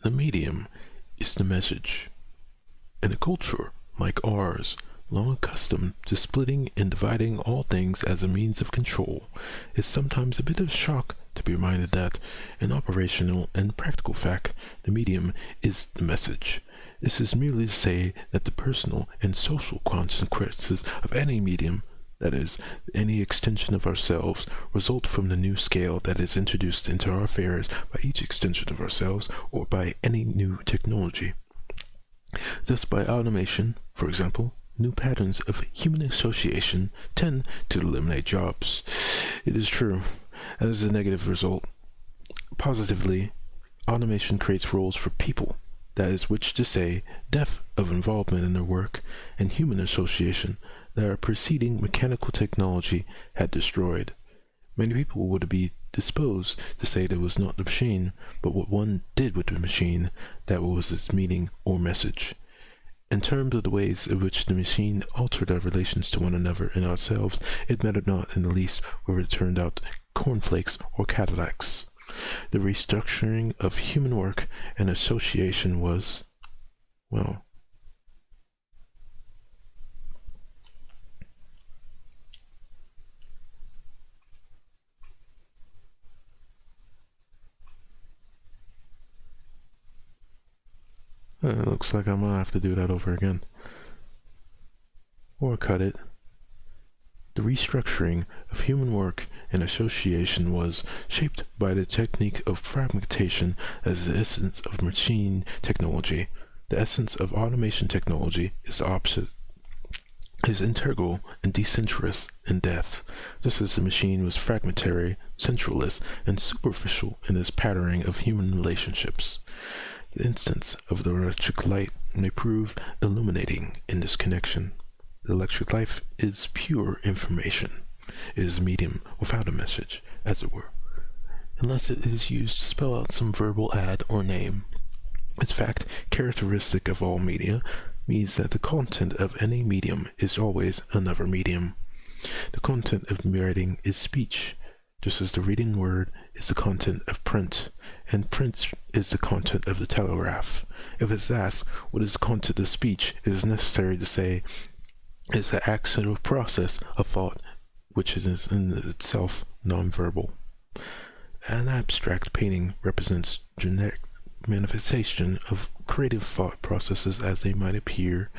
the medium is the message. In a culture like ours, long accustomed to splitting and dividing all things as a means of control, it's sometimes a bit of a shock to be reminded that, in operational and practical fact, the medium is the message. This is merely to say that the personal and social consequences of any medium, that is, any extension of ourselves, result from the new scale that is introduced into our affairs by each extension of ourselves or by any new technology. Thus, by automation, for example, new patterns of human association tend to eliminate jobs. It is true, as a negative result. Positively, automation creates roles for people, that is which to say, depth of involvement in their work and human association that our preceding mechanical technology had destroyed. Many people would be disposed to say that it was not the machine, but what one did with the machine that was its meaning or message. In terms of the ways in which the machine altered our relations to one another and ourselves, it mattered not in the least whether it turned out cornflakes or Cadillacs. The restructuring of human work and association was, well, it looks like I'm gonna have to do that over again. Or cut it. The restructuring of human work and association was shaped by the technique of fragmentation as the essence of machine technology. The essence of automation technology is the opposite. It is integral and decentrous in depth, just as the machine was fragmentary, centralist, and superficial in its patterning of human relationships. The instance of the electric light may prove illuminating in this connection. The electric light is pure information. It is a medium without a message, as it were, unless it is used to spell out some verbal ad or name. Its fact, characteristic of all media, means that the content of any medium is always another medium. The content of writing is speech, just as the written word is the content of print, and print is the content of the telegraph. If it's asked what is the content of speech, it is necessary to say it is the accidental process of thought which is in itself nonverbal. An abstract painting represents generic manifestation of creative thought processes as they might appear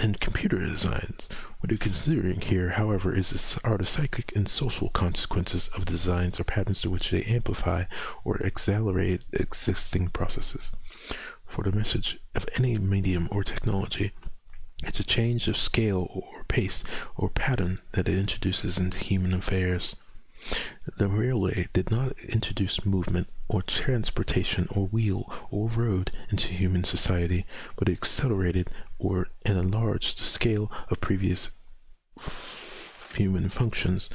in computer designs. What we're considering here, however, are the psychic and social consequences of designs or patterns to which they amplify or accelerate existing processes. For the message of any medium or technology, it's a change of scale or pace or pattern that it introduces into human affairs. The railway did not introduce movement or transportation or wheel or road into human society, but it accelerated or enlarged the scale of previous human functions,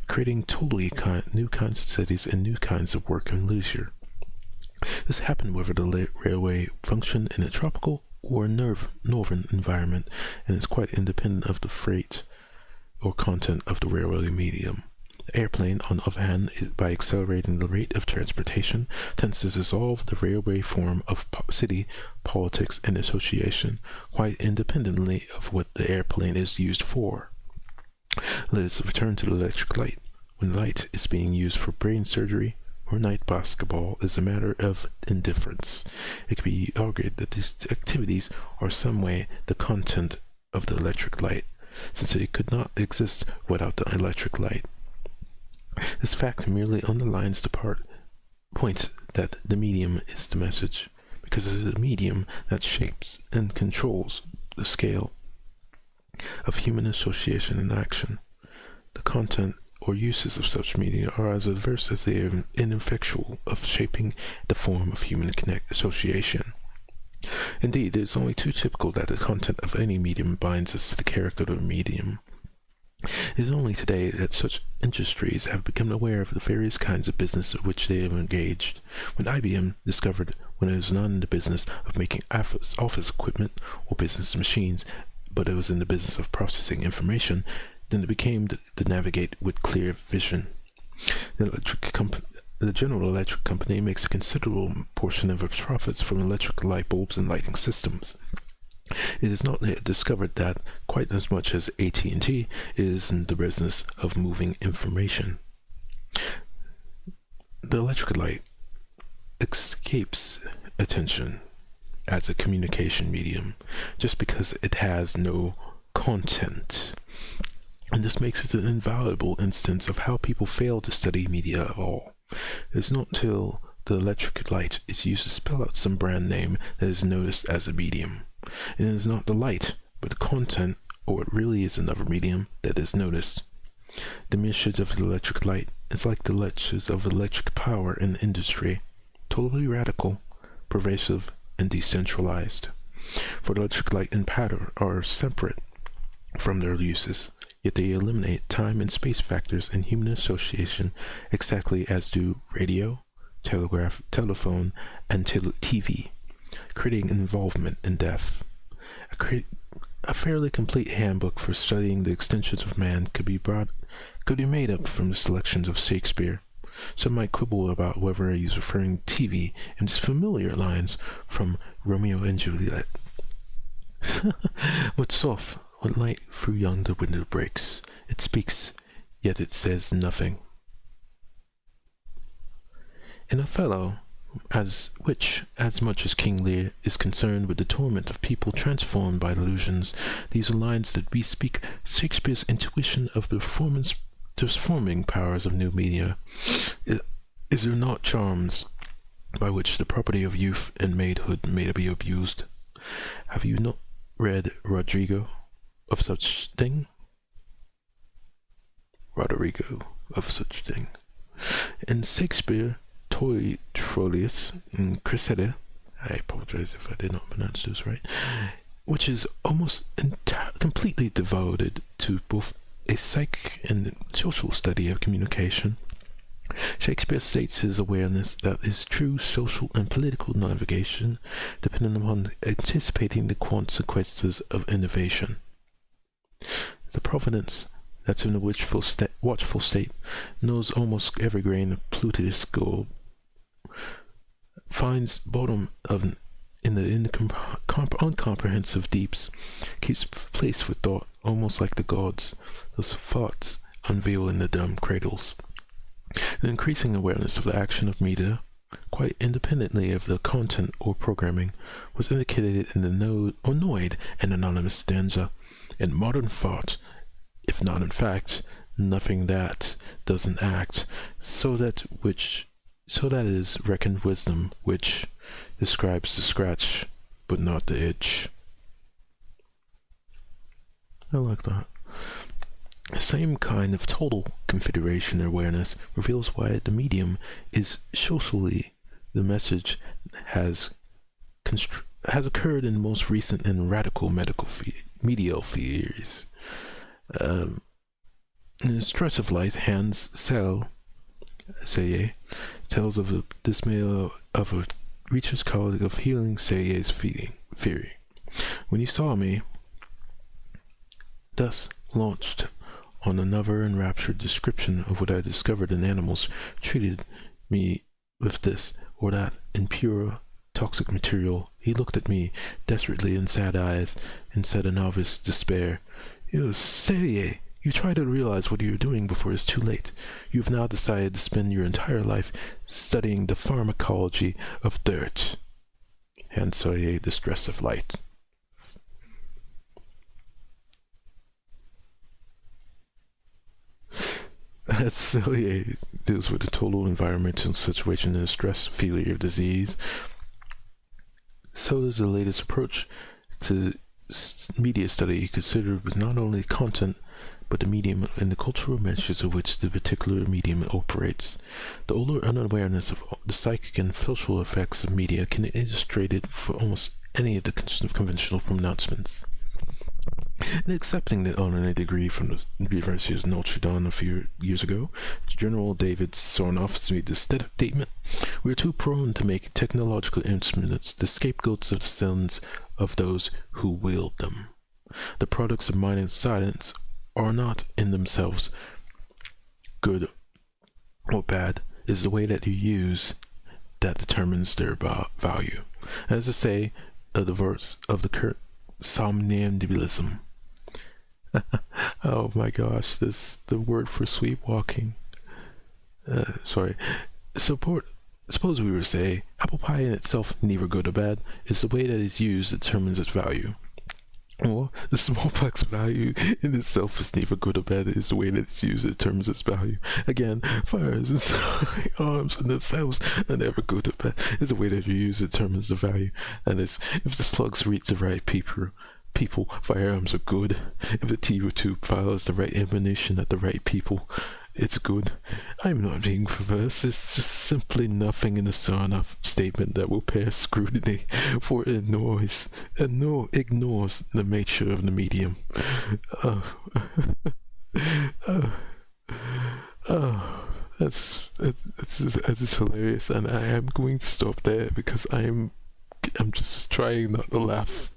creating totally new kinds of cities and new kinds of work and leisure. This happened whether the railway functioned in a tropical or northern environment, and is quite independent of the freight or content of the railway medium. The airplane, on the other hand, by accelerating the rate of transportation, tends to dissolve the railway form of city, politics, and association, quite independently of what the airplane is used for. Let us return to the electric light. When light is being used for brain surgery or night basketball is a matter of indifference. It can be argued that these activities are some way the content of the electric light, since it could not exist without the electric light. This fact merely underlines the point that the medium is the message, because it is the medium that shapes and controls the scale of human association and action. The content or uses of such media are as adverse as they are ineffectual of shaping the form of human association. Indeed, it is only too typical that the content of any medium binds us to the character of the medium. It is only today that such industries have become aware of the various kinds of business in which they have engaged. When IBM discovered when it was not in the business of making office equipment or business machines, but it was in the business of processing information, then it became to navigate with clear vision. The The General Electric Company makes a considerable portion of its profits from electric light bulbs and lighting systems. It is not yet discovered that, quite as much as AT&T, it is in the business of moving information. The electric light escapes attention as a communication medium just because it has no content. And this makes it an invaluable instance of how people fail to study media at all. It is not till the electric light is used to spell out some brand name that is noticed as a medium. And it is not the light, but the content, or it really is another medium, that is noticed. The message of the electric light is like the lectures of electric power in industry, totally radical, pervasive, and decentralized. For the electric light and pattern are separate from their uses, yet they eliminate time and space factors in human association exactly as do radio, telegraph, telephone, and TV, creating involvement in depth. A fairly complete handbook for studying the extensions of man could be made up from the selections of Shakespeare. Some might quibble about whether he is referring to TV in his familiar lines from Romeo and Juliet. What soft, what light through yonder window breaks. It speaks, yet it says nothing. In Othello, which, as much as King Lear is concerned with the torment of people transformed by illusions, these are lines that bespeak Shakespeare's intuition of the transforming powers of new media. Is there not charms by which the property of youth and maidhood may be abused? Have you not read Roderigo of such thing? In Shakespeare, Troilus and Cressida, I apologize if I did not pronounce this right, which is almost completely devoted to both a psychic and social study of communication. Shakespeare states his awareness that his true social and political navigation depended upon anticipating the consequences of innovation. The providence that's in a watchful state knows almost every grain of Plutus gold, finds bottom in the uncomprehensive deeps, keeps place with thought, almost like the gods, those thoughts unveil in the dumb cradles. An increasing awareness of the action of media, quite independently of the content or programming, was indicated in the annoyed and anonymous stanza. In modern thought, if not in fact, nothing that doesn't act, so that is reckoned wisdom, which describes the scratch, but not the itch. I like that. The same kind of total configuration awareness reveals why the medium is socially. The message has occurred in the most recent and radical medial theories. In the stress of light, Hans Selye tells of the dismay of a research colleague of healing Selye's theory. When he saw me thus launched on another enraptured description of what I discovered in animals, treated me with this or that impure, toxic material, he looked at me desperately in sad eyes and said in novice despair, "You say, you try to realize what you're doing before it's too late. You've now decided to spend your entire life studying the pharmacology of dirt." And Selye, the stress of light. Selye deals with the total environmental situation in a stress failure disease. So does the latest approach to media study considered with not only content but the medium and the cultural measures of which the particular medium operates. The older unawareness of the psychic and social effects of media can be illustrated for almost any of the conventional pronouncements. In accepting the honorary degree from the University of Notre Dame a few years ago, General David Sarnoff made this statement: "We are too prone to make technological instruments the scapegoats of the sins of those who wield them. The products of mind science are not in themselves good or bad. is the way that you use that determines their value. As I say, the verse of the current somnambulism. Oh my gosh, this the word for sleepwalking. Sorry. Suppose we were to say, apple pie in itself, neither good or bad, is the way that it's used that determines its value. Or the smallpox value in itself is neither good or bad, it is the way that it's used that determines its value. Again, fires and arms in themselves are never good or bad, it's the way that you use it determines the value. And if the slugs reach the right people, firearms are good. If the T tube fires the right ammunition at the right people, it's good. I'm not being perverse, it's just simply nothing in the Sarnoff statement that will pass scrutiny, for it ignores the nature of the medium. That's hilarious, and I am going to stop there because I'm just trying not to laugh.